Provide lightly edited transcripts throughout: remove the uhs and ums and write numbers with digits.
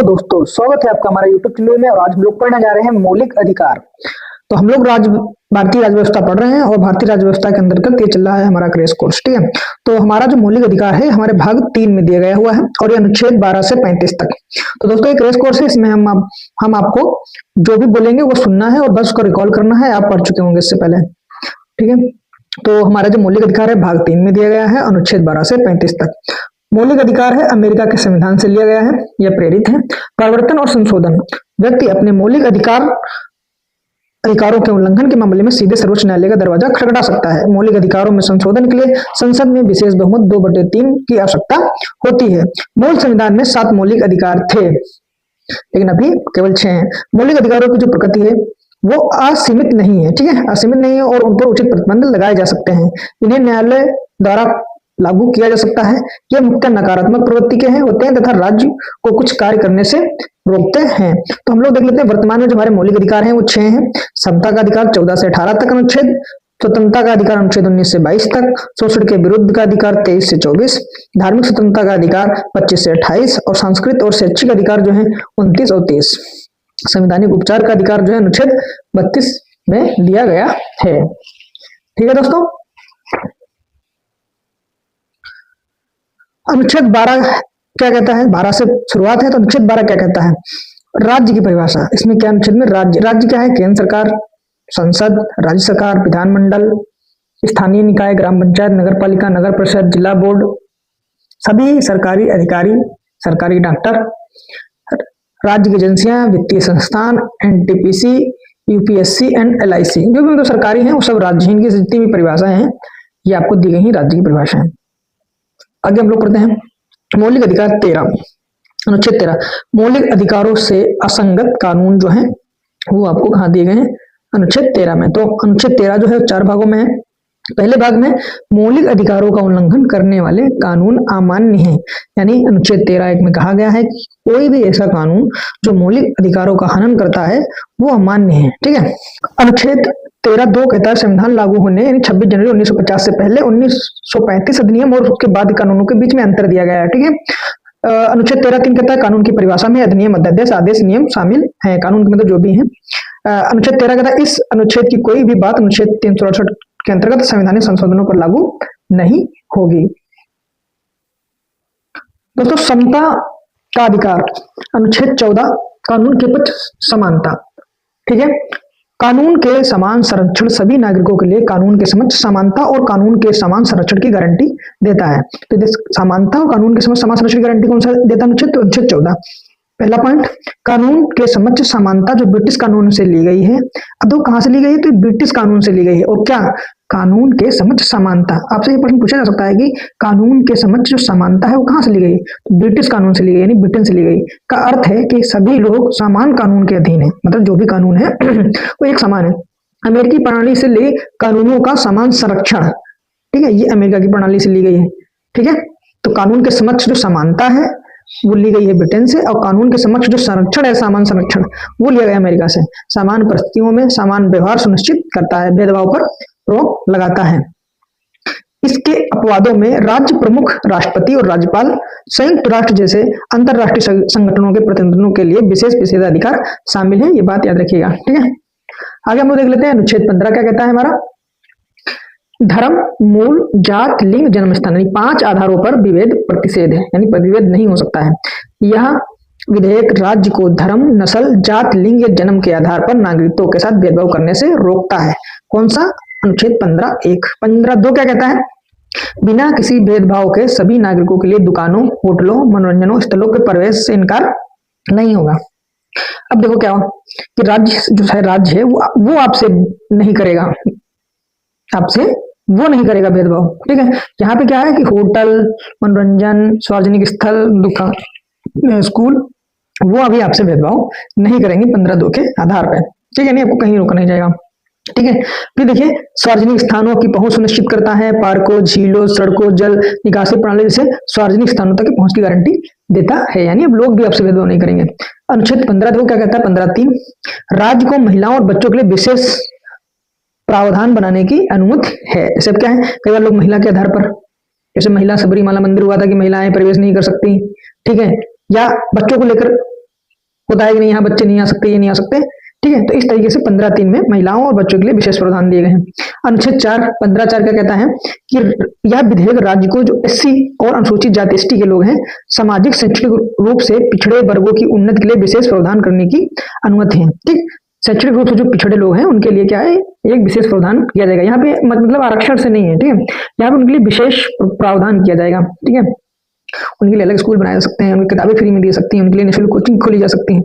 Hello दोस्तों, स्वागत है आपका हमारा यूट्यूब चैनल में। और आज हम लोग पढ़ने जा रहे हैं मौलिक अधिकार। तो हम लोग भारतीय राज्य व्यवस्था पढ़ रहे हैं और भारतीय राज्य व्यवस्था के अंतर्गत ये चल रहा है हमारा क्रैश कोर्स। ठीक है, तो हमारा जो मौलिक अधिकार है हमारे भाग 3 में दिया गया हुआ है और ये अनुच्छेद 12 से 35 तक। तो दोस्तों ये क्रैश कोर्स है, इसमें हम आपको जो भी बोलेंगे वो सुनना है और बस उसको रिकॉल करना है। आप पढ़ चुके होंगे इससे पहले। ठीक है, तो हमारा जो मौलिक अधिकार है भाग 3 में दिया गया है, अनुच्छेद 12 से 35 तक। मौलिक अधिकार है अमेरिका के संविधान से लिया गया है, यह प्रेरित है। परिवर्तन और संशोधन, व्यक्ति अपने मौलिक अधिकारों के उल्लंघन के मामले में सीधे सर्वोच्च न्यायालय का दरवाजा खटखटा सकता है। मौलिक अधिकारों में संशोधन के लिए संसद में विशेष बहुमत 2/3 की आवश्यकता होती है। मूल संविधान में 7 मौलिक अधिकार थे, लेकिन अभी केवल 6 हैं। मौलिक अधिकारों की जो प्रकृति है वो असीमित नहीं है। ठीक है, असीमित नहीं है और उन पर उचित प्रतिबंध लगाए जा सकते हैं। इन्हें न्यायालय द्वारा लागू किया जा सकता है। ये मुख्यतः नकारात्मक प्रवृत्ति के होते हैं तथा राज्य को कुछ कार्य करने से रोकते हैं। तो हम लोग देख लेते हैं वर्तमान में जो हमारे मौलिक अधिकार हैं वो 6 हैं। समता का अधिकार 14 से 18 तक अनुच्छेद, स्वतंत्रता का अधिकार अनुच्छेद 19 से 22 तक, शोषण के विरुद्ध का अधिकार 23 से 24, धार्मिक स्वतंत्रता का अधिकार 25 से 28 और सांस्कृतिक और शैक्षिक अधिकार जो है 29 और 30। संवैधानिक उपचार का अधिकार जो है अनुच्छेद 32 में दिया गया है। ठीक है दोस्तों, अनुच्छेद 12 क्या कहता है? 12 से शुरुआत है, तो अनुच्छेद 12 क्या कहता है? राज्य की परिभाषा। इसमें क्या अनुच्छेद में राज्य क्या है? केंद्र सरकार, संसद, राज्य सरकार, विधानमंडल, स्थानीय निकाय, ग्राम पंचायत, नगर पालिका, नगर परिषद, जिला बोर्ड, सभी सरकारी अधिकारी, सरकारी डॉक्टर, राज्य की एजेंसियां, वित्तीय संस्थान, एनटीपीसी, यूपीएससी एंड एलआईसी, जो भी सरकारी हैं वो सब राज्य हैं। इनकी जितनी भी परिभाषाएं हैं ये आपको दी गई हैं राज्य की परिभाषाएं। आगे हम लोग पढ़ते हैं मौलिक अधिकार 13, अनुच्छेद 13। मौलिक अधिकारों से असंगत कानून जो है वो आपको कहाँ दिए गए हैं? अनुच्छेद 13 में। तो अनुच्छेद 13 जो है 4 भागों में है। पहले भाग में मौलिक अधिकारों का उल्लंघन करने वाले कानून अमान्य हैं, यानी अनुच्छेद 13(1) में कहा गया है कि कोई भी ऐसा कानून जो मौलिक अधिकारों का हनन करता है वो अमान्य है। ठीक है, अनुच्छेद 13(2) कहता है संविधान लागू होने यानी 26 जनवरी 1950 से पहले 1935 अधिनियम और उसके बाद कानूनों के बीच में अंतर दिया गया है। ठीक है, अनुच्छेद 13(3) कहता है कानून की परिभाषा में अधिनियम, अध्यादेश, आदेश, नियम शामिल है। कानून के मतलब जो भी है। अनुच्छेद 13 कहता है इस अनुच्छेद की कोई भी बात अनुच्छेद 368 के अंतर्गत संवैधानिक संशोधनों पर लागू नहीं होगी। दोस्तों समता का अधिकार, अनुच्छेद 14, कानून के पक्ष समानता। ठीक है, कानून के समान संरक्षण सभी नागरिकों के लिए कानून के समक्ष समानता और कानून के समान संरक्षण की गारंटी देता है। तो समानता और कानून के समक्ष समान संरक्षण की गारंटी कौन सा देता है? अनुच्छेद 14। पहला पॉइंट, कानून के समक्ष समानता जो ब्रिटिश कानून से ली गई है। अब तो कहां से ली गई है? तो ब्रिटिश कानून से ली गई है। और क्या कानून के समक्ष समानता, आपसे ये प्रश्न पूछा जा सकता है कि कानून के समक्ष जो समानता है वो कहां से ली गई? तो ब्रिटिश कानून से ली गई, यानी ब्रिटेन से ली गई। का अर्थ है कि सभी लोग समान कानून के अधीन है, मतलब जो भी कानून है वो एक समान है। अमेरिकी प्रणाली से ली कानूनों का समान संरक्षण, ठीक है, ये अमेरिका की प्रणाली से ली गई है। ठीक है, तो कानून के समक्ष जो समानता है वो ली गई है ब्रिटेन से, और कानून के समक्ष जो संरक्षण है, सामान संरक्षण, वो लिया गया अमेरिका से। समान परिस्थितियों में समान व्यवहार सुनिश्चित करता है, भेदभाव पर रोक लगाता है। इसके अपवादों में राज्य प्रमुख, राष्ट्रपति और राज्यपाल, संयुक्त राष्ट्र जैसे अंतरराष्ट्रीय संगठनों के प्रतिनिधियों के लिए विशेष विशेषाधिकार शामिल है। ये बात याद रखिएगा। ठीक है, आगे हम लोग देख लेते हैं अनुच्छेद 15 क्या कहता है हमारा? धर्म, मूल, जात, लिंग, जन्म स्थान, यानी 5 आधारों पर विभेद प्रतिषेध है, यानी विभेद नहीं हो सकता है। यह विधेयक राज्य को धर्म, नस्ल, जात, लिंग या जन्म के आधार पर नागरिकों के साथ भेदभाव करने से रोकता है। कौन सा? अनुच्छेद 15(1). 15(2) क्या कहता है? बिना किसी भेदभाव के सभी नागरिकों के लिए दुकानों, होटलों, मनोरंजनों स्थलों के प्रवेश से इनकार नहीं होगा। अब देखो क्या हो कि राज्य जो है, राज्य है वो आपसे नहीं करेगा, आपसे वो नहीं करेगा भेदभाव। ठीक है, यहाँ पे क्या है कि होटल, मनोरंजन, सार्वजनिक स्थल, दुकान, स्कूल, वो अभी आपसे भेदभाव नहीं करेंगे 15(2) के आधार पर। ठीक है, नहीं आपको कहीं रोका नहीं जाएगा। ठीक है, फिर देखिए सार्वजनिक स्थानों की पहुंच सुनिश्चित करता है। पार्कों, झीलों, सड़कों, जल निकासी प्रणाली जैसे सार्वजनिक स्थानों तक की पहुंच की गारंटी देता है, यानी अब लोग भी आपसे भेदभाव नहीं करेंगे। अनुच्छेद 15(2) क्या कहता है? 15(3), राज्य को महिलाओं और बच्चों के लिए विशेष प्रावधान बनाने की अनुमति है। जैसे क्या है, कई बार लोग महिला के आधार पर, जैसे महिला सबरीमाला मंदिर हुआ था कि महिलाएं प्रवेश नहीं कर सकती। ठीक है, या बच्चों को लेकर होता है कि नहीं, यहाँ बच्चे नहीं आ सकते, ये नहीं आ सकते, ठीक है। तो इस तरीके से 15(3) में महिलाओं और बच्चों के लिए विशेष प्रावधान दिए गए हैं। अनुच्छेद 4 15(4) क्या कहता है कि यह विधेयक राज्य को जो एससी और अनुसूचित जाति एसटी के लोग हैं सामाजिक शैक्षणिक रूप से पिछड़े वर्गों की उन्नति के लिए विशेष प्रावधान करने की अनुमति है, ठीक। शैक्षणिक रूप से जो पिछड़े लोग हैं उनके लिए क्या है, एक विशेष प्रावधान किया जाएगा। यहाँ पे मतलब आरक्षण से नहीं है, ठीक है, यहाँ पे उनके लिए विशेष प्रावधान किया जाएगा, ठीक है। उनके लिए अलग स्कूल बनाए जा सकते हैं, उनकी किताबें फ्री में दी सकती हैं, उनके लिए निःशुल्क कोचिंग खोली जा सकती है,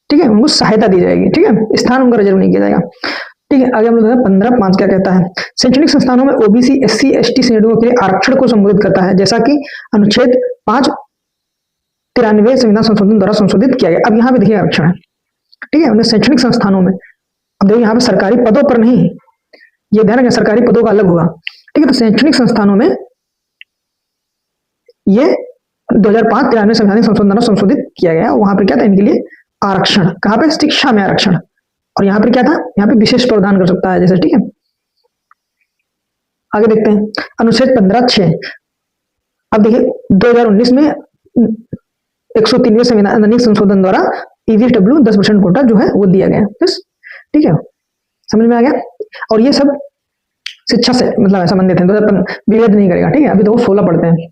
ठीक है, उनको सहायता दी जाएगी, ठीक है, स्थान उनका रिजर्व नहीं किया जाएगा, ठीक है। आगे हम लोग 15(5) क्या कहता है, शैक्षणिक संस्थानों में ओबीसी एससी एसटी श्रेणियों के लिए आरक्षण को संबोधित करता है, जैसा कि अनुच्छेद 5 93 संविधान संशोधन द्वारा संशोधित किया गया। अब यहाँ पे देखिए आरक्षण है, ठीक है, उन्हें शैक्षणिक संस्थानों में, अब देखिए यहाँ पे सरकारी पदों पर नहीं, ये ध्यान रखें सरकारी पदों का अलग होगा, ठीक है। तो शैक्षणिक संस्थानों में ये 2005 93 संवैधानिक संशोधन द्वारा संशोधित किया गया, वहां पर क्या था, इनके लिए आरक्षण, कहां पे, शिक्षा में आरक्षण, और यहाँ पर क्या था, यहाँ पे विशेष प्रावधान कर सकता है जैसे, ठीक है। आगे देखते हैं अनुच्छेद 15(6), अब देखिए 2019 में 103वें संवैधानिक संशोधन द्वारा ईवीडब्ल्यू 10% कोटा जो है वो दिया गया, बस, ठीक है, समझ में आ गया। और ये सब शिक्षा से मतलब संबंधित है, तो विभेद नहीं करेगा, ठीक है। अभी तो 16 पढ़ते हैं।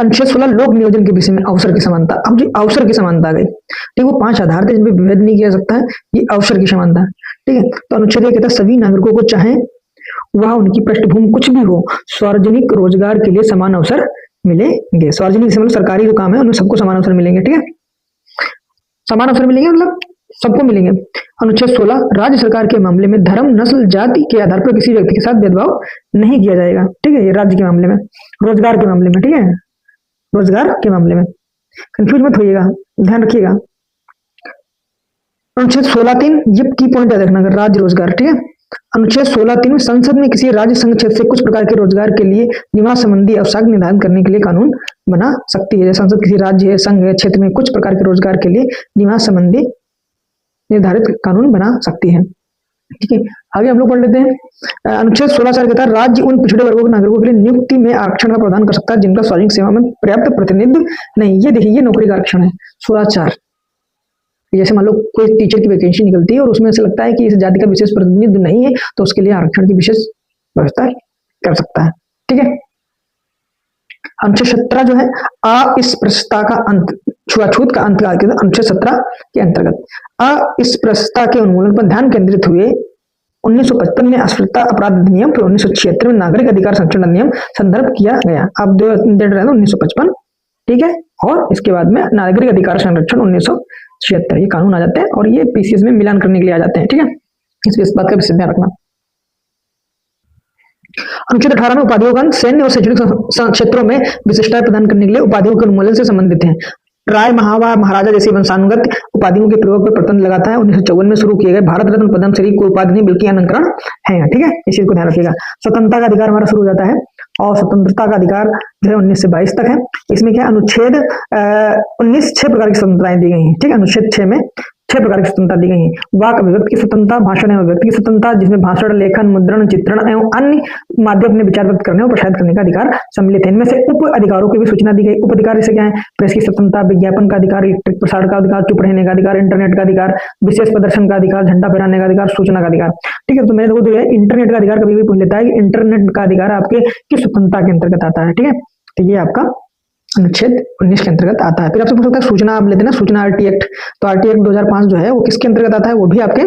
अनुच्छेद 16 लोक नियोजन के विषय में अवसर की समानता। अब जो अवसर की समानता गई, ठीक, वो 5 आधार थे जिनमें विभेद नहीं किया सकता है, ये अवसर की समानता, ठीक है। तो अनुच्छेद ये कहता है सभी नागरिकों को चाहे वह उनकी पृष्ठभूमि कुछ भी हो, सार्वजनिक रोजगार के लिए समान अवसर मिलेंगे। सार्वजनिक से मतलब सरकारी जो काम है उनमें सबको समान अवसर मिलेंगे, ठीक है, समान अवसर मिलेंगे मतलब सबको मिलेंगे। अनुच्छेद 16 राज्य सरकार के मामले में धर्म नस्ल जाति के आधार पर किसी व्यक्ति के साथ भेदभाव नहीं किया जाएगा, ठीक है, ये राज्य के मामले में। रोजगार के मामले में, ठीक है, रोजगार के मामले में कंफ्यूज मत होइएगा, ध्यान रखिएगा। अनुच्छेद 16(3) ये की पॉइंट याद रखना, राज्य रोजगार, ठीक है। अनुच्छेद 16(3) में संसद में किसी राज्य संघ क्षेत्र से कुछ प्रकार के रोजगार के लिए निवास संबंधी आवश्यक निर्धारण करने के लिए कानून बना सकती है। संसद किसी राज्य है, संघ है, क्षेत्र में कुछ प्रकार के रोजगार के लिए निवास संबंधी निर्धारित कानून बना सकती है, ठीक है। आगे हम लोग पढ़ लेते हैं अनुच्छेद 16(4) कहता है राज्य उन पिछड़े वर्गों के नागरिकों के लिए नियुक्ति में आरक्षण का प्रावधान कर सकता है जिनका सार्वजनिक सेवा में पर्याप्त प्रतिनिधित्व नहीं। ये देखिए, ये नौकरी का आरक्षण है 16(4). जैसे मान लो कोई टीचर की वैकेंसी निकलती है और उसमें से लगता है कि इस जाति का विशेष प्रतिनिधित्व नहीं है, तो उसके लिए आरक्षण की विशेष व्यवस्था कर सकता है, ठीक है। अनुच्छेद 17 जो है अस्पृश्यता का अंत, छुआछूत का अंत, अनुच्छेद 17 के अंतर्गत अस्पृश्यता के उन्मूलन पर ध्यान केंद्रित हुए 1955 में अस्पृश्यता अपराध अधिनियम, फिर 1976 में नागरिक अधिकार संरक्षण अधिनियम संदर्भ किया गया। अब 1955, ठीक है, और इसके बाद में नागरिक अधिकार संरक्षण 1976, ये कानून आ जाते हैं और ये पीसीएस में मिलान करने के लिए आ जाते हैं, ठीक है, इस बात का विशेष ध्यान रखना। अनुच्छेद 18 में उपाधियों का सैन्य और शैक्षणिक क्षेत्रों में विशिष्टता प्रदान करने के लिए उपाधियों के उन्मूलन से संबंधित है। राय महाराजा जैसी वंशानुगत उपाधियों के प्रयोग पर प्रतिबंध लगाता है। 1954 में शुरू किए गए भारत रत्न पद्मश्री कोई उपाधि नहीं बल्कि अलंकरण है, ठीक है, इस चीज को ध्यान रखिएगा। स्वतंत्रता का अधिकार हमारा शुरू हो जाता है और स्वतंत्रता का अधिकार जो है 19 से 22 तक है। इसमें क्या अनुच्छेद 19 6 प्रकार की स्वतंत्रताएं दी गई हैं, ठीक है, अनुच्छेद 6 में 6 प्रकार की स्वतंत्रता दी गई है। वाक अभिव्यक्ति की स्वतंत्रता, भाषण एवं अभिव्यक्ति की स्वतंत्रता जिसमें भाषण, लेखन, मुद्रण, चित्रण एवं अन्य माध्यम अपने विचार व्यक्त करने और प्रसारित करने का अधिकार सम्मिलित है। इनमें से उप अधिकारों की भी सूचना दी गई। उप अधिकार जैसे क्या है, प्रेस की स्वतंत्रता, विज्ञापन का अधिकार, इलेक्ट्रिक प्रसारण का अधिकार, चुप रहने का अधिकार, इंटरनेट का अधिकार, विशेष प्रदर्शन का अधिकार, झंडा फहराने का अधिकार, सूचना का अधिकार, ठीक है। तो मेरे जो है इंटरनेट का अधिकार कभी भी पूछ लेता है कि इंटरनेट का अधिकार आपके किस स्वतंत्रता के अंतर्गत आता है, ठीक है, तो ये आपका अनुच्छेद 19 के अंतर्गत आता है। फिर आपसे पूछ सकता है सूचना, आप लेते हैं ना सूचना आरटी एक्ट, तो आरटी एक्ट 2005 जो है वो किसके अंतर्गत आता है, वो भी आपके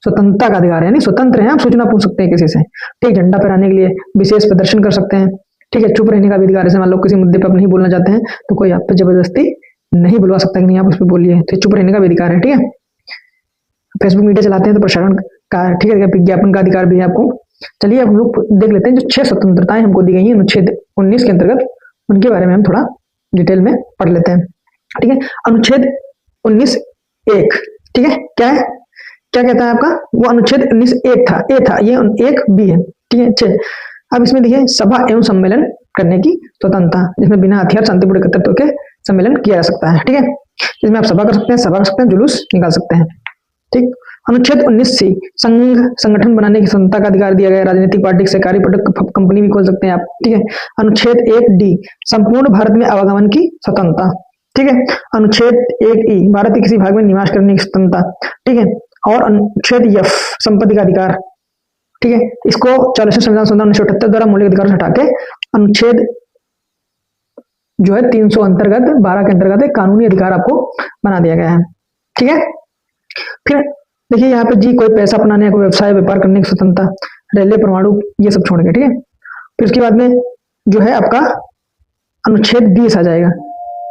स्वतंत्रता का अधिकार है, यानी स्वतंत्र है, आप सूचना पूछ सकते हैं किसी से, ठीक। झंडा फहराने के लिए विशेष प्रदर्शन कर सकते हैं, ठीक है। चुप रहने का भी अधिकार है, मान लो किसी मुद्दे पर आप नहीं बोलना चाहते हैं तो कोई आप पे जबरदस्ती नहीं बुलवा सकता कि नहीं आप उस पर बोलिए, तो चुप रहने का भी अधिकार है, ठीक है। फेसबुक मीडिया चलाते हैं तो प्रसारण का, ठीक है, विज्ञापन का अधिकार भी है आपको। चलिए अब हम लोग देख लेते हैं जो 6 स्वतंत्रताएं हमको दी गई हैं अनुच्छेद 19 के अंतर्गत, उनके बारे में हम थोड़ा डिटेल में पढ़ लेते हैं, ठीक है। अनुच्छेद 19(1), ठीक है, क्या है, क्या कहता है आपका, वो अनुच्छेद 19(1) था, ए था, ये 1(b) है, ठीक है। 6 अब इसमें देखिए सभा एवं सम्मेलन करने की स्वतंत्रता, जिसमें बिना हथियार शांतिपूर्ण एकत्रित होकर सम्मेलन किया जा सकता है, ठीक है। इसमें आप सभा कर सकते हैं, सभा कर सकते हैं, जुलूस निकाल सकते हैं, ठीक। अनुच्छेद 19(c) संघ संगठन बनाने की स्वतंत्रता का अधिकार दिया गया, राजनीतिक पार्टी, सरकारी कंपनी भी खोल सकते हैं आप, ठीक है। अनुच्छेद 1(d) संपूर्ण भारत में आवागमन की स्वतंत्रता, ठीक है। अनुच्छेद 1 ई भारत के किसी भाग में निवास करने की स्वतंत्रता, ठीक है। और अनुच्छेद एफ संपत्ति का अधिकार, ठीक है। इसको 40वें संविधान संशोधन 1978 द्वारा मौलिक अधिकार से हटा के अनुच्छेद जो है 300 अंतर्गत 12 के अंतर्गत एक कानूनी अधिकार आपको बना दिया गया है, ठीक है। फिर देखिए यहाँ पे जी कोई पैसा अपनाने, कोई व्यवसाय व्यापार करने की स्वतंत्रता, रेलवे परमाणु ये सब छोड़ के, ठीक है। फिर उसके बाद में जो है आपका अनुच्छेद 20 आ जाएगा,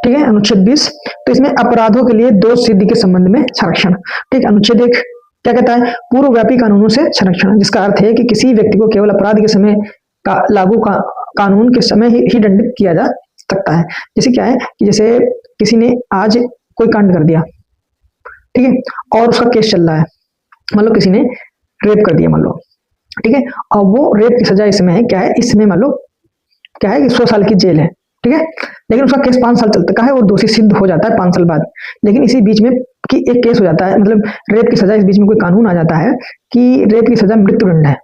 ठीक है। अनुच्छेद 20 तो इसमें अपराधों के लिए दोष सिद्धि के संबंध में संरक्षण, ठीक। अनुच्छेद 1 क्या कहता है, पूर्वव्यापी कानूनों से संरक्षण, जिसका अर्थ है कि किसी व्यक्ति को केवल अपराध के समय का लागू कानून के समय ही दंडित किया जा सकता है। जैसे क्या है कि जैसे किसी ने आज कोई कांड कर दिया, ठीक है, और उसका केस चल रहा है, मान लो किसी ने रेप कर दिया मान लो, ठीक है, और वो रेप की सजा इसमें है क्या है, इसमें मान लो क्या है कि 100 साल की जेल है, ठीक है। लेकिन उसका केस 5 साल चलता का है, वो दोषी सिद्ध हो जाता है 5 साल बाद। लेकिन इसी बीच में कि एक केस हो जाता है, मतलब रेप की सजा, इस बीच में कोई कानून आ जाता है कि रेप की सजा मृत्युदंड है।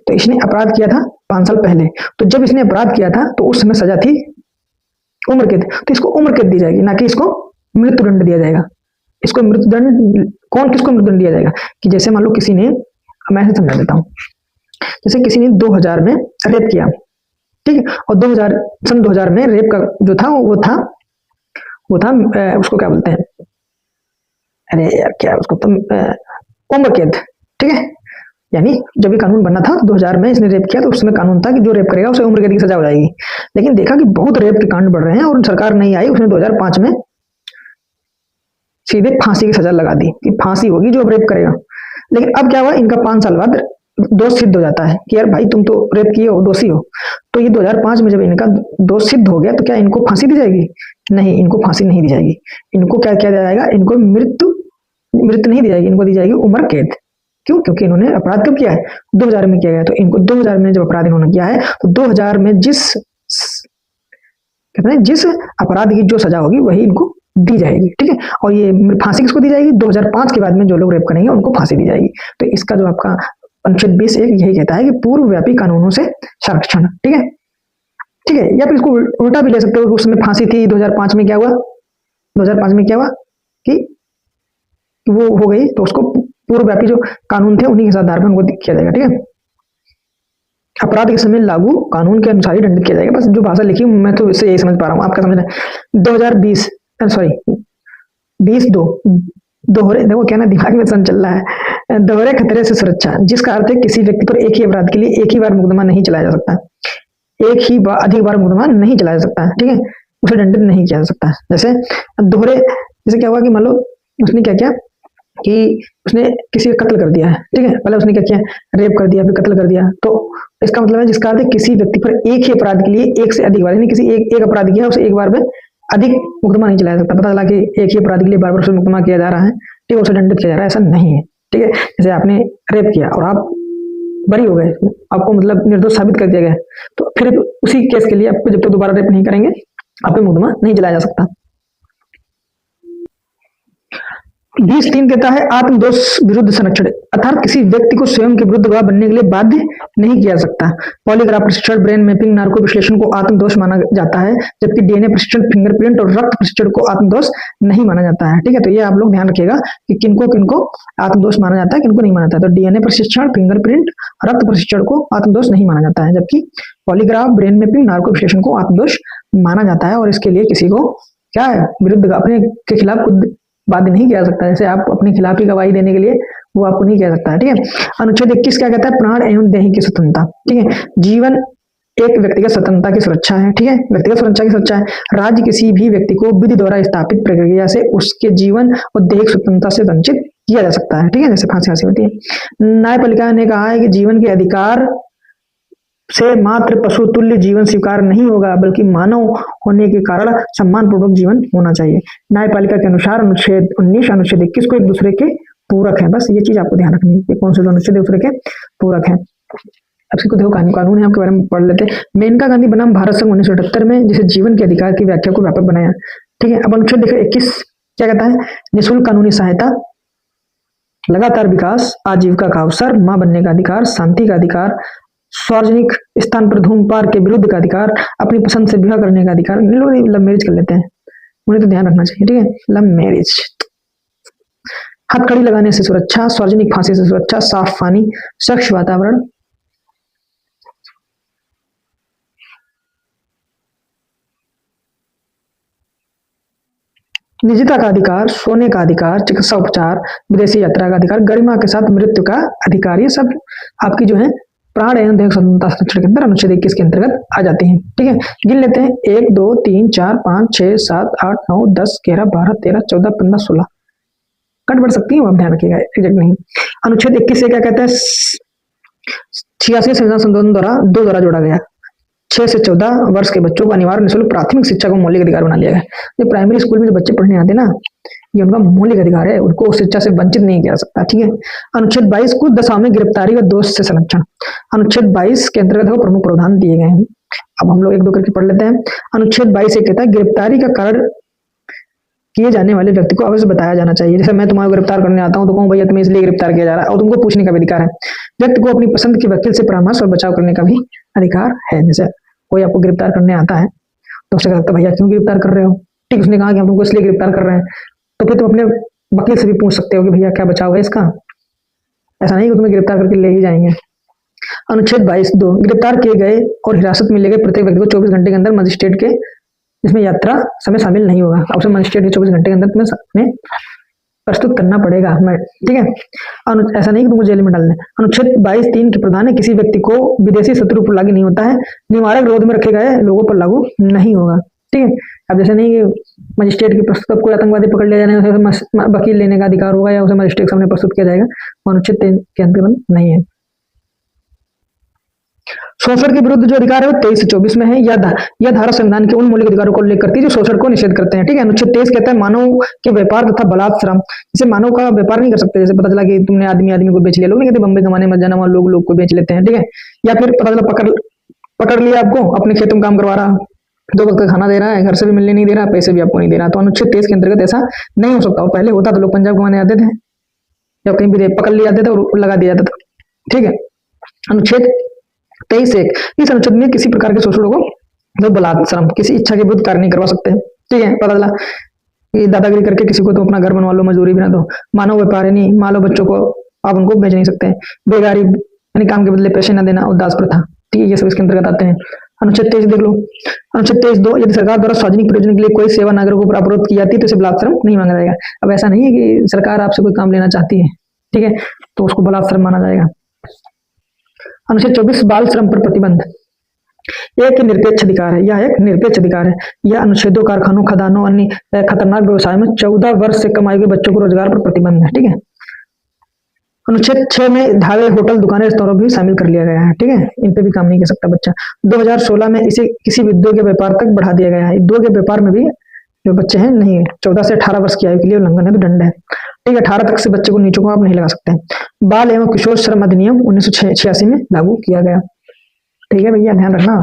तो इसने अपराध किया था 5 साल पहले, तो जब इसने अपराध किया था तो उस समय सजा थी उम्र कैद, तो इसको उम्र कैद दी जाएगी, ना कि इसको मृत्युदंड दिया जाएगा। इसको मृत्युदंड किसको मृत्युदंड दिया जाएगा कि जैसे मान लो किसी ने, मैं ऐसे समझा देता हूँ, जैसे किसी ने 2000 में रेप किया, ठीक है, और सन 2000 में रेप का जो था वो था उसको क्या बोलते हैं, अरे यार क्या उसको तुम उम्र कैद, ठीक है। यानी जब ये कानून बना था 2000 में इसने रेप किया तो उस समय कानून था कि जो रेप करेगा उसे उम्र कैद की सजा हो जाएगी। लेकिन देखा कि बहुत रेप के कांड बढ़ रहे हैं और सरकार नहीं आई, उसने 2005 में सीधे फांसी की सजा लगा दी कि फांसी होगी जो रेप करेगा। लेकिन अब क्या हुआ, इनका 5 साल बाद दोष सिद्ध हो जाता है कि यार भाई तुम तो रेप किए हो, दोषी हो। तो ये 2005 में जब इनका दोष सिद्ध हो गया तो क्या इनको फांसी दी जाएगी? नहीं, इनको फांसी नहीं दी जाएगी। इनको क्या किया जाएगा, इनको मृत्यु नहीं दी जाएगी, इनको दी जाएगी उम्र कैद। क्यों? क्योंकि इन्होंने अपराध कब किया है, 2000 में किया गया। तो इनको 2000 में जब अपराध इन्होंने किया है तो 2000 में जिस अपराध की जो सजा होगी वही इनको दी जाएगी, ठीक है। और ये फांसी किसको दी जाएगी, 2005 के बाद में जो लोग रेप करेंगे उनको फांसी दी जाएगी। तो इसका जो आपका अनुच्छेद 20 यही कहता है कि पूर्वव्यापी कानूनों से संरक्षण, ठीक है, ठीक है। या फिर इसको उल्टा भी ले सकते हो, उस समय फांसी थी, 2005 में क्या हुआ, 2005 में क्या हुआ कि वो हो गई, तो उसको पूर्वव्यापी जो कानून थे उन्हीं के आधार पर उनको किया जाएगा, ठीक है। अपराध के समय लागू कानून के अनुसार ही दंडित किया जाएगा। बस जो भाषा लिखी मैं तो इससे यही समझ पा रहा हूँ, आपका समझना है। 2020 दोहरे, देखो क्या ना दिमाग में सन चल रहा है, दोहरे खतरे से सुरक्षा, जिसका अर्थ है किसी व्यक्ति पर एक ही अपराध के लिए एक ही बार मुकदमा नहीं चलाया जा सकता, अधिक बार मुकदमा नहीं चलाया जा सकता, ठीक है, उसे दंडित नहीं किया जा सकता। जैसे दोहरे, जैसे क्या हुआ कि मान लो उसने क्या किया कि उसने किसी का कत्ल कर दिया है, ठीक है, पहले उसने क्या किया, रेप कर दिया, फिर कत्ल कर दिया। तो इसका मतलब है जिसका अर्थ है किसी व्यक्ति पर एक ही अपराध के लिए एक से अधिक बार, यानी किसी एक अपराध किया उसे एक बार में अधिक मुकदमा नहीं चलाया सकता। पता चला कि एक ही अपराध के लिए बार बार उसे मुकदमा किया जा रहा है, ठीक है, उसे दंडित किया जा रहा है, ऐसा नहीं है, ठीक है। जैसे आपने रेप किया और आप बरी हो गए, आपको मतलब निर्दोष साबित कर दिया गया, तो फिर उसी केस के लिए आपको जब तक दोबारा रेप नहीं करेंगे आप पे मुकदमा नहीं चलाया जा सकता। 20(3) कहता है आत्मदोष विरुद्ध संरक्षण, अर्थात किसी व्यक्ति को स्वयं के विरुद्ध गवाह बनने के लिए बाध्य नहीं किया जा सकता। पॉलीग्राफ प्रशिक्षण, ब्रेन मैपिंग, नार्को विश्लेषण को आत्मदोष माना जाता है, जबकि डीएनए प्रशिक्षण, फिंगरप्रिंट और रक्त प्रशिक्षण को आत्मदोष नहीं माना जाता है, ठीक है। तो ये आप लोग ध्यान रखिएगा कि किनको किनको आत्मदोष माना जाता है, किनको नहीं माना जाता है। तो डीएनए प्रशिक्षण, फिंगरप्रिंट, रक्त प्रशिक्षण को आत्मदोष नहीं माना जाता है, जबकि पॉलीग्राफ, ब्रेन मैपिंग, नार्को विश्लेषण को आत्मदोष माना जाता है। और इसके लिए किसी को क्या है, विरुद्ध अपने के खिलाफ खुद बाध्य नहीं किया जा सकता। जैसे आप अपने खिलाफ ही गवाही देने के लिए वो आपको नहीं किया सकता है, ठीक है। अनुच्छेद 21 क्या कहता है, प्राण एवं देह की स्वतंत्रता, ठीक है। जीवन एक व्यक्तिगत स्वतंत्रता की सुरक्षा है, ठीक है, व्यक्तिगत सुरक्षा की सुरक्षा है। राज्य किसी भी व्यक्ति को विधि द्वारा स्थापित प्रक्रिया से उसके जीवन और देह स्वतंत्रता से वंचित किया जा सकता है, ठीक है, जैसे फांसी होती है। न्यायपालिका ने कहा है कि जीवन के अधिकार से मात्र पशु तुल्य जीवन स्वीकार नहीं होगा, बल्कि मानव होने के कारण सम्मान पूर्वक जीवन होना चाहिए। न्यायपालिका के अनुसार अनुच्छेद 19, अनुच्छेद 21 को एक दूसरे के पूरक है। बस ये चीज आपको ध्यान रखनी है, कौन से अनुच्छेद दूसरे के पूरक है। अब इसको देखो, कानून है, आपके बारे में पढ़ लेते हैं। मेनका गांधी बनाम भारत संघ 1978 में जिसे जीवन के अधिकार की व्याख्या को व्यापक बनाया, ठीक है। अब अनुच्छेद देखो 21 क्या कहता है, निःशुल्क कानूनी सहायता, लगातार विकास, आजीविका का अवसर, मां बनने का अधिकार, शांति का अधिकार, सार्वजनिक स्थान पर धूम्रपान के विरुद्ध का अधिकार, अपनी पसंद से विवाह करने का अधिकार। लव मैरिज कर लेते हैं, उन्हें तो ध्यान रखना चाहिए, ठीक है। लव मैरिज, हथकड़ी लगाने से सुरक्षा, सार्वजनिक फांसी से सुरक्षा, साफ पानी, स्वच्छ वातावरण, निजता का अधिकार, सोने का अधिकार, चिकित्सा उपचार, विदेशी यात्रा का अधिकार, गरिमा के साथ मृत्यु का अधिकार, ये सब आपकी जो है प्राण एवं देह स्वतंत्रता संरक्षण के अंदर अनुच्छेद 21 के अंतर्गत आ जाते हैं, ठीक है। गिन लेते हैं, 1 2 3 4 5 6 7 8 9 10 11 12 13 14 15 16, कट बढ़ सकती है, आप ध्यान रखिएगा, एग्जैक्ट नहीं। अनुच्छेद 21 से क्या कहता है, 86 संविधान संशोधन द्वारा 2 द्वारा जोड़ा गया, 6 से 14 वर्ष के बच्चों को अनिवार्य निःशुल्क प्राथमिक शिक्षा को मौलिक अधिकार बना लिया गया। जो प्राइमरी स्कूल में जो बच्चे पढ़ने आते हैं ना, ये उनका मौलिक अधिकार है, उनको शिक्षा से वंचित नहीं किया जा सकता, ठीक है। अनुच्छेद 22 कुछ दशाओं में गिरफ्तारी व दोष से संरक्षण, अनुच्छेद 22 के अंतर्गत प्रमुख प्रावधान दिए गए हैं। अब हम लोग एक दो करके पढ़ लेते हैं। अनुच्छेद 22 एक कहता है गिरफ्तारी का कारण किए जाने वाले व्यक्ति को अवश्य बताया जाना चाहिए। जैसे मैं तुम्हारा गिरफ्तार करने आता हूं तो कहूं भैया तुम्हें इसलिए गिरफ्तार किया जा रहा है, और तुमको पूछने का भी अधिकार है। व्यक्ति को अपनी पसंद के वकील से परामर्श और बचाव करने का भी अधिकार है। जैसे कोई आपको गिरफ्तार करने आता है तो उससे कहता है भैया क्यों गिरफ्तार कर रहे हो, ठीक, उसने कहा कि हम तुमको इसलिए गिरफ्तार कर रहे हैं, तो फिर तुम अपने वकील से भी पूछ सकते हो कि भैया क्या बचाव है इसका, ऐसा नहीं कि तुम्हें गिरफ्तार करके ले ही जाएंगे। अनुच्छेद 22(2) गिरफ्तार किए गए और हिरासत में लिए गए प्रत्येक व्यक्ति को 24 घंटे के अंदर मजिस्ट्रेट के इसमें यात्रा समय शामिल नहीं होगा, अब उसे मजिस्ट्रेट के 24 घंटे के अंदर तुम्हें प्रस्तुत करना पड़ेगा हमें, ठीक है। ऐसा नहीं कि तुमको जेल में डालने। अनुच्छेद 22(3) के प्रधान है किसी व्यक्ति को विदेशी शत्रु पर लागू नहीं होता है, निवारक विरोध में रखे गए लोगों पर लागू नहीं होगा, ठीक है। अब जैसे नहीं कि मजिस्ट्रेट की प्रस्तुत कोई आतंकवादी पकड़ लिया जाने उसे वकील लेने का अधिकार होगा या उसे मजिस्ट्रेट के सामने प्रस्तुत किया जाएगा, अनुच्छेद 3 के अंतर्गत नहीं है। शोषण के विरुद्ध जो अधिकार है वो 23 से 24 में है। यह धारा संविधान के उन मौलिक अधिकारों को उल्लेख करती है जो शोषण को निषेध करते हैं, ठीक है। अनुच्छेद 23 कहता है मानव के व्यापार तथा बलात् श्रम, जैसे मानव का व्यापार नहीं कर सकते, जैसे पता चला कि तुमने आदमी को बेच लिया, लोग नहीं कहते बम्बई कमाने मत जाना, वहां लोग को बेच लेते हैं, ठीक है। या फिर पता चला पकड़ लिया आपको, अपने खेतों में काम करवा रहा, 2 वक्त का खाना दे रहा है, घर से भी मिलने नहीं दे रहा, पैसे भी आपको नहीं दे रहा, तो अनुच्छेद 23 के अंतर्गत ऐसा नहीं हो सकता। और पहले होता तो लोग पंजाब कमाने आते थे या कहीं भी पकड़ लिया जाते थे और लगा दिया जाता था, ठीक है। अनुच्छेद 23(1) इस अनुच्छेद में किसी प्रकार के शोषण को जो बलात् श्रम किसी इच्छा के विरुद्ध कार्य नहीं करवा सकते, ठीक है। पता चला कि दादागिरी करके किसी को तो अपना घर बनवा लो, मजदूरी भी ना दो, मानव व्यापार है नहीं, मान लो बच्चों को आप उनको बेच नहीं सकते, बेगारी यानी काम के बदले पैसे न देना और दास प्रथा, ठीक है, ये सब इसके अंतर्गत आते हैं। अनुच्छेद 23 देख लो। अनुच्छेद 23(2) यदि सरकार द्वारा सार्वजनिक प्रयोजन के लिए कोई सेवा नागरिकों पर अवरोध की जाती है तो इसे बलात् श्रम नहीं माना जाएगा। अब ऐसा नहीं है कि सरकार आपसे कोई काम लेना चाहती है, ठीक है, तो उसको बलात् श्रम माना जाएगा। अनुच्छेद 24 बाल श्रम पर प्रतिबंध, एक निरपेक्ष अधिकार है, यह एक निरपेक्ष अधिकार है। यह अनुच्छेदों कारखानों खदानों अन्य खतरनाक व्यवसाय में 14 वर्ष से कम आयु के बच्चों को रोजगार पर प्रतिबंध है, ठीक है। अनुच्छेद 6 में ढाबे होटल दुकानें रेस्तरां भी शामिल कर लिया गया है, ठीक है, इन पे भी काम नहीं कर सकता बच्चा। 2016 में इसे किसी भी 2 के व्यापार तक बढ़ा दिया गया है। 2 के व्यापार में भी जो बच्चे हैं नहीं, 14 से 18 वर्ष की आयु के लिए उल्लंघन है तो दंड है, ठीक है। 18 तक से बच्चे को नीचों को आप नहीं लगा सकते। बाल एवं किशोर श्रम अधिनियम 1986 में लागू किया गया, ठीक है भैया, ध्यान रखना,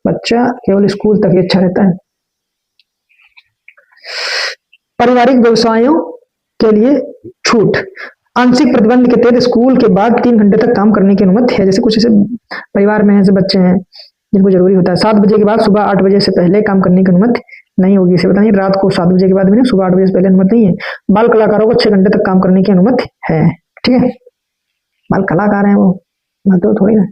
बच्चा केवल स्कूल तक ही अच्छा रहता है। पारिवारिक व्यवसायों के लिए छूट, आंशिक प्रतिबंध के तहत स्कूल के बाद 3 घंटे तक काम करने की अनुमति है। जैसे कुछ ऐसे परिवार में ऐसे बच्चे हैं जिनको जरूरी होता है 7 बजे के बाद सुबह 8 बजे से पहले काम करने की अनुमति नहीं होगी, इसे पता नहीं, रात को 7 बजे के बाद भी नहीं, सुबह 8 बजे से पहले अनुमति नहीं है। बाल कलाकारों को 6 घंटे तक काम करने की अनुमति है, ठीक है, बाल कलाकार हैं वो, मतलब थोड़ी ना,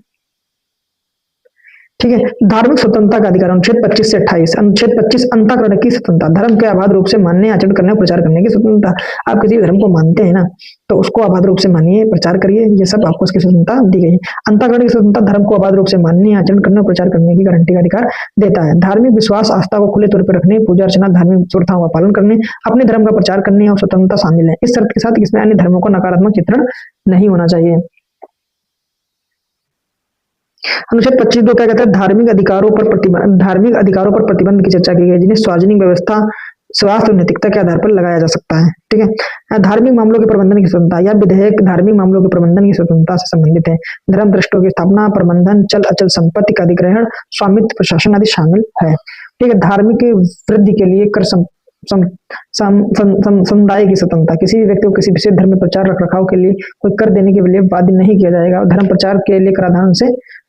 ठीक है। धार्मिक स्वतंत्रता का अधिकार, अनुच्छेद 25 से 28। अनुच्छेद 25 अंतःकरण की स्वतंत्रता, धर्म के अबाध रूप से मानने, आचरण करने और प्रचार करने की स्वतंत्रता। आप किसी धर्म को मानते हैं ना तो उसको अबाध रूप से मानिए, प्रचार करिए, ये सब आपको उसकी स्वतंत्रता दी गई है। अंतःकरण की स्वतंत्रता धर्म को अबाध रूप से मानने, आचरण करने और प्रचार करने की गारंटी का अधिकार देता है। धार्मिक विश्वास आस्था को खुले तौर पर रखने, पूजा अर्चना, धार्मिक प्रथाओं का पालन करने, अपने धर्म का प्रचार करने और स्वतंत्रता शामिल है, इस शर्त के साथ इसमें अन्य धर्मों को नकारात्मक चित्रण नहीं होना चाहिए। अनुच्छेद 25(2) क्या कहता है, धार्मिक अधिकारों पर प्रतिबंध की चर्चा की गई जिन्हें सार्वजनिक व्यवस्था, स्वास्थ्य और नैतिकता के आधार पर लगाया जा सकता है, ठीक है। धार्मिक मामलों के प्रबंधन की स्वतंत्रता, यह विधेयक धार्मिक मामलों के प्रबंधन की स्वतंत्रता से संबंधित है। धर्म ट्रस्टों की स्थापना, प्रबंधन, चल अचल संपत्ति का अधिग्रहण, स्वामित्व, प्रशासन आदि शामिल है, ठीक है। धार्मिक वृद्धि के लिए कर समुदाय की स्वतंत्रता, किसी भी व्यक्ति को किसी विशेष धर्म में प्रचार रख रखाव के लिए कोई कर देने के लिए बाध्य नहीं किया जाएगा और धर्म प्रचार के लिए कराधान से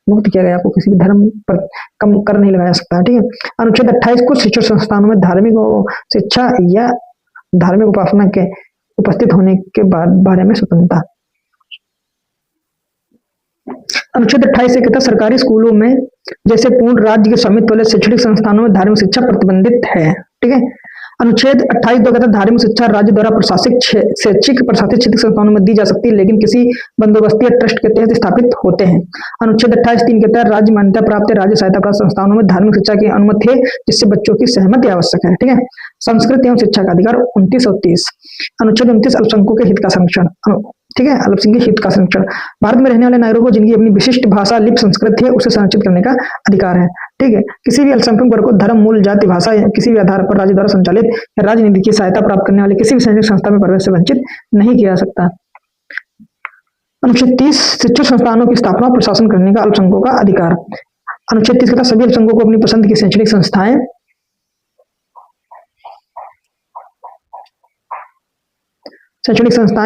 मुक्त किया गया, आपको किसी भी धर्म पर कम कर नहीं लगाया सकता। ठीक है। अनुच्छेद 28 कुछ शिक्षण संस्थानों में धार्मिक शिक्षा या धार्मिक उपासना के उपस्थित होने के बारे में स्वतंत्रता। अनुच्छेद 28 से कहता है सरकारी स्कूलों में जैसे पूर्ण राज्य के स्वामित्व वाले शैक्षणिक संस्थानों में धार्मिक शिक्षा प्रतिबंधित है। ठीक है। अनुच्छेद 28 कहता है धार्मिक शिक्षा राज्य द्वारा प्रशासित शैक्षिक प्रशासित शैक्षिक संस्थानों में दी जा सकती है, लेकिन किसी बंदोबस्ती या ट्रस्ट के तहत स्थापित होते हैं। अनुच्छेद 28(3) कहता है राज्य मान्यता प्राप्त राज्य सहायता प्राप्त संस्थानों में धार्मिक शिक्षा की अनुमति है जिससे बच्चों की सहमति आवश्यक है। ठीक है। संस्कृत एवं शिक्षा का अधिकार 29 और 30। अनुच्छेद 29 अल्पसंख्यकों के हित का संरक्षण। ठीक है। अल्पसंख्यक हित का संरक्षण भारत में रहने वाले नागरिकों को जिनकी अपनी विशिष्ट भाषा लिपि संस्कृत है उसे संरक्षित करने का अधिकार है। ठीक है। किसी भी अल्पसंख्यक वर्ग को धर्म मूल जाति भाषा या किसी भी आधार पर राज्य द्वारा संचालित या राजनीति की सहायता प्राप्त करने वाले किसी भी शैक्षणिक संस्था में प्रवेश से वंचित नहीं किया जा सकता। अनुच्छेद 30 शिक्षण संस्थानों की स्थापना और प्रशासन करने का अल्पसंख्यकों का अधिकार। अनुच्छेद 30 कहता है सभी अल्पसंख्यकों को अपनी पसंद की शैक्षणिक संस्थाएं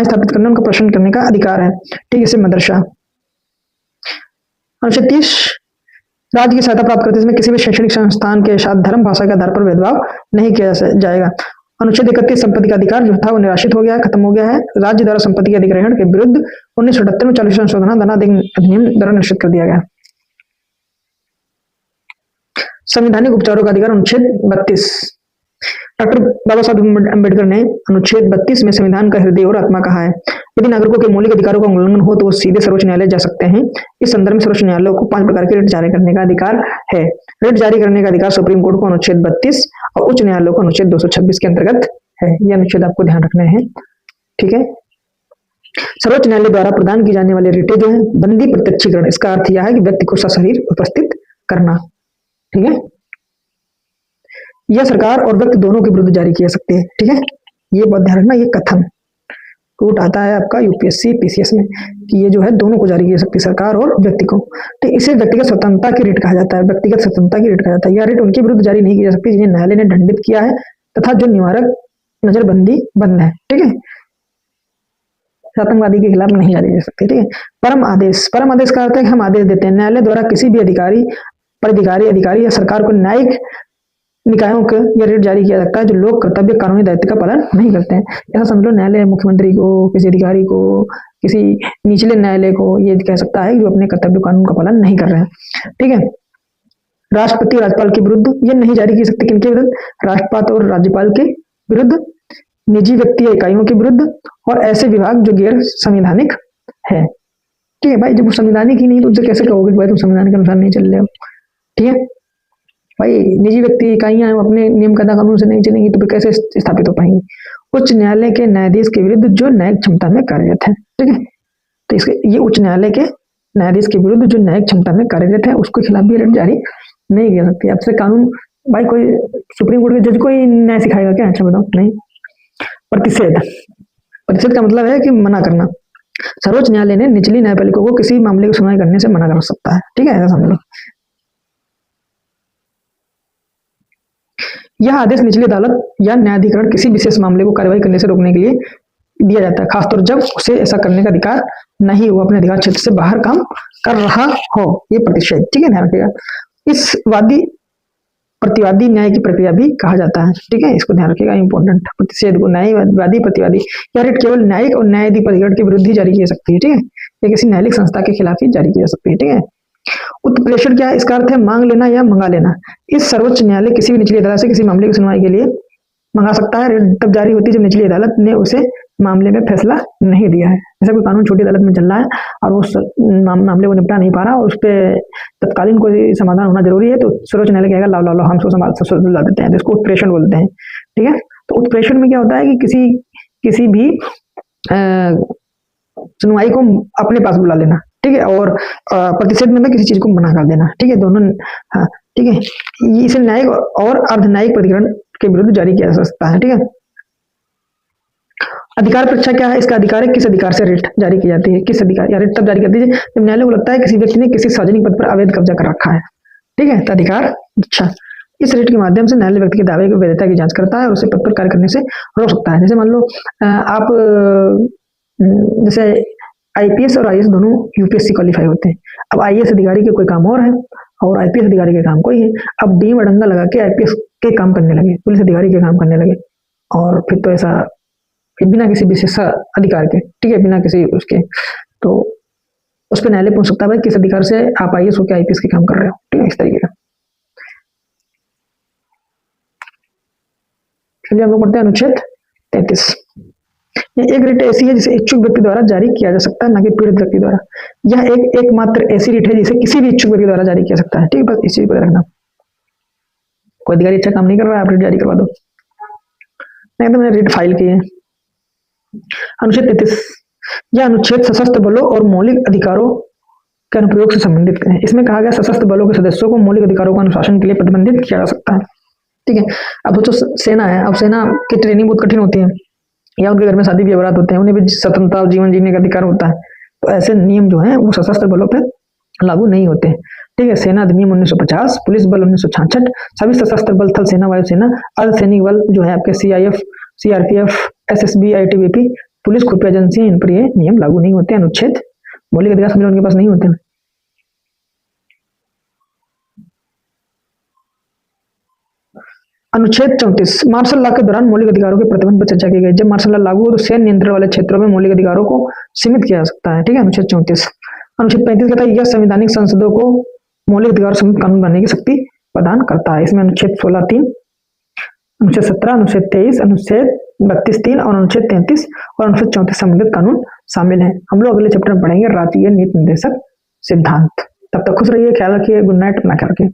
स्थापित करने उनका प्रशासन करने का अधिकार है। ठीक है। इसे मदरसा। अनुच्छेद 30 राज्य की सहायता प्राप्त करते समय किसी भी शैक्षणिक संस्थान के साथ धर्म भाषा के आधार पर भेदभाव नहीं किया जाएगा। अनुच्छेद 31 संपत्ति का अधिकार जो था वो निराशित हो गया है, खत्म हो गया है। राज्य द्वारा संपत्ति के अधिग्रहण के विरुद्ध 1978 में 40 संशोधन अधिनियम द्वारा निश्चित कर दिया गया। संवैधानिक उपचारों का अधिकार अनुच्छेद 32। डॉक्टर बाबा साहब अम्बेडकर ने अनुच्छेद 32 में संविधान का हृदय और आत्मा कहा है। यदि नागरिकों के मौलिक अधिकारों का उल्लंघन हो तो वो सीधे सर्वोच्च न्यायालय जा सकते हैं। इस संदर्भ में सर्वोच्च न्यायालय को 5 प्रकार के रिट जारी करने का अधिकार है। रिट जारी करने का अधिकार सुप्रीम कोर्ट को अनुच्छेद 32 और उच्च न्यायालय को अनुच्छेद 226 के अंतर्गत है। यह अनुच्छेद आपको ध्यान रखने हैं। ठीक है। सर्वोच्च न्यायालय द्वारा प्रदान की जाने वाली रिटें जो है बंदी प्रत्यक्षीकरण, इसका अर्थ यह है कि व्यक्ति को सशरीर उपस्थित करना। ठीक है। यह सरकार और व्यक्ति दोनों के विरुद्ध जारी किया सकते हैं। ठीक है। ये बहुत ध्यान रखना, ये कथन रूट आता है आपका यूपीएससी पीसीएस में कि ये जो है दोनों को जारी की सकती है, सरकार और व्यक्ति को। तो इसे व्यक्तिगत स्वतंत्रता की रिट कहा जाता है। व्यक्तिगत स्वतंत्रता की रिट कहा जाता है। यह रिट उनके विरुद्ध जारी नहीं की जा सकती जिन्हें न्यायालय ने दंडित किया है तथा जो निवारक नजरबंदी बंद है। ठीक है। आतंकवादी के खिलाफ नहीं जारी की सकती। ठीक है। परम आदेश। परम आदेश का अर्थ है कि हम आदेश देते हैं। न्यायालय द्वारा किसी भी अधिकारी या सरकार को न्यायिक निकायों को यह रिट जारी किया जाता है जो लोग कर्तव्य कानूनी दायित्व का पालन नहीं करते हैं। ऐसा समझ लो न्यायालय मुख्यमंत्री को, किसी अधिकारी को, किसी निचले न्यायालय को ये कह सकता है जो अपने कर्तव्य कानून का पालन नहीं कर रहे हैं। ठीक है। राष्ट्रपति राज्यपाल के विरुद्ध ये नहीं जारी की सकती। किनके विरुद्ध? राष्ट्रपति और राज्यपाल के विरुद्ध, निजी व्यक्ति या इकाइयों के विरुद्ध और ऐसे विभाग जो गैर संवैधानिक है। ठीक है भाई, जब वो संवैधानिक ही नहीं तो उनसे कैसे कहोगे भाई तुम संविधान के अनुसार नहीं चल रहे हो। ठीक है भाई, निजी व्यक्ति इकाइयां अपने नियम कायदा कानून से नहीं चलेंगी तो फिर कैसे स्थापित हो पाएंगी। उच्च न्यायालय के न्यायाधीश के विरुद्ध जो न्यायिक क्षमता में कार्यरत है। ठीक है। तो इसके ये उच्च न्यायालय के न्यायाधीश के विरुद्ध जो न्यायिक क्षमता में कार्यरत है उसके खिलाफ भी रिट जारी नहीं किया सकती। आपसे कानून भाई कोई सुप्रीम कोर्ट के जज को ही न्याय सिखाएगा क्या? अच्छा बताओ। नहीं। प्रतिषेध। प्रतिषेध का मतलब है कि मना करना। सर्वोच्च न्यायालय ने निचली न्यायपालिका को किसी मामले की सुनवाई करने से मना कर सकता है। ठीक है, ऐसा समझ लो। यह आदेश निचली अदालत या न्यायाधिकरण किसी विशेष मामले को कार्रवाई करने से रोकने के लिए दिया जाता है, खासतौर जब उसे ऐसा करने का अधिकार नहीं हो, अपने अधिकार क्षेत्र से बाहर काम कर रहा हो। ये प्रतिषेध। ठीक है, ध्यान रखिएगा। इस वादी प्रतिवादी न्याय की प्रक्रिया भी कहा जाता है। ठीक है, इसको ध्यान रखिएगा, इंपॉर्टेंट। प्रतिषेध को न्यायवादी प्रतिवादी या रिट केवल न्यायिक और न्यायाधीश अधिकरण के विरुद्ध ही जारी की जा सकती है। ठीक है, या किसी न्यायालयिक संस्था के खिलाफ ही जारी की जा सकती है। ठीक है। उत्प्रेषण क्या है? इसका अर्थ है मांग लेना या मंगा लेना। इस सर्वोच्च न्यायालय किसी भी निचली अदालत से किसी मामले की सुनवाई के लिए मंगा सकता है। रिट तब जारी होती है जब निचली अदालत ने उसे मामले में फैसला नहीं दिया है। जैसे कोई कानून छोटी अदालत में चल रहा है और उस मामले को निपटा नहीं पा रहा और उस पर तत्कालीन कोई समाधान होना जरूरी है तो सर्वोच्च न्यायालय कहेगा लाओ लाओ लाओ हम सुलझा देते हैं, जिसको उत्प्रेषण बोलते हैं। ठीक है। तो उत्प्रेषण में क्या होता है कि किसी भी सुनवाई को अपने पास बुला लेना। ठीक है। और प्रतिषेध में किसी चीज को मना कर देना। ठीक है, दोनों। हाँ, ठीक है। इसे न्यायिक और अर्धन्यायिक प्रतिकरण के विरुद्ध जारी किया जा सकता है। ठीक है। अधिकार परीक्षा क्या है? इसका अधिकार है किस अधिकार से रिट जारी की जाती है। किस अधिकार या रिट तब जारी करती है जब न्यायालय को लगता है किसी व्यक्ति ने किसी सार्वजनिक पद पर अवैध कब्जा कर रखा है। ठीक है, तो अधिकार। अच्छा, इस रिट के माध्यम से न्यायालय व्यक्ति के दावे की वैधता की जांच करता है और उसे पद पर कार्य करने से रोक सकता है। जैसे मान लो आप जैसे आईपीएस और आईएएस दोनों यूपीएससी क्वालिफाई होते हैं। अब आईएएस अधिकारी के कोई काम और है और आईपीएस अधिकारी के काम कोई है। अब डी में डंगा लगा के आईपीएस के काम करने लगे, पुलिस अधिकारी के काम करने लगे, और फिर तो ऐसा बिना किसी विशेष अधिकार के, ठीक है, बिना किसी उसके, तो उस पर न्यायालय पूछ सकता है भाई किस अधिकार से आप आईएएस होकर आईपीएस के काम कर रहे हो, ठीक है, इस तरीके का। चलिए हम लोग पढ़ते हैं अनुच्छेद 33। एक रिट ऐसी है जिसे इच्छुक व्यक्ति द्वारा जारी किया जा सकता है, ना कि पीड़ित व्यक्ति द्वारा। यह एकमात्र ऐसी रिट है जिसे किसी भी इच्छुक व्यक्ति द्वारा जारी किया सकता है, ठीक है, बस इस चीज को रखना। कोई अधिकारी अच्छा काम नहीं कर रहा है, आप रिट जारी करवा दो, नहीं तो मैंने रिट फाइल की है। अनुच्छेद 33, यह अनुच्छेद सशस्त्र बलों और मौलिक अधिकारों के अनुप्रयोग से संबंधित है। इसमें कहा गया सशस्त्र बलों के सदस्यों को मौलिक अधिकारों का अनुशासन के लिए प्रतिबंधित किया जा सकता है, ठीक है। अब तो सेना है, अब सेना की ट्रेनिंग बहुत कठिन होती है, या उनके घर में शादी विवाह होते हैं, उन्हें भी स्वतंत्रता और जीवन जीने का अधिकार होता है, तो ऐसे नियम जो है वो सशस्त्र बलों पर लागू नहीं होते, ठीक है। सेना अधिनियम 1950, पुलिस बल 1966, सभी सशस्त्र बल, थल सेना, वायुसेना, अर्धसैनिक बल जो है आपके CIF, CRPF, SSB, ITBP, police खुफिया एजेंसियां, इन पर ये नियम लागू नहीं होते। अनुच्छेद मौलिक अधिकार समझो उनके पास नहीं होते। अनुच्छेद 34, मार्शल लॉ के दौरान मौलिक अधिकारों के प्रतिबंध पर चर्चा की गई। जब मार्शल लॉ लागू हो तो सैन्य नियंत्रण वाले क्षेत्रों में मौलिक अधिकारों को सीमित किया जा सकता है, ठीक है। अनुच्छेद 34। अनुच्छेद 35 कहता है यह संवैधानिक संसदों को मौलिक अधिकार संबंधित कानून बनाने की शक्ति प्रदान करता है। इसमें अनुच्छेद 16(3), अनुच्छेद 17, अनुच्छेद 23, अनुच्छेद 32(3) और अनुच्छेद 33 और अनुच्छेद 34 संबंधित कानून शामिल हैं। हम लोग अगले चैप्टर में पढ़ेंगे राष्ट्रीय नीति निर्देशक सिद्धांत। तब तक खुश रहिए, ख्याल रखिए, गुड नाइट, अपना ख्याल रखिए।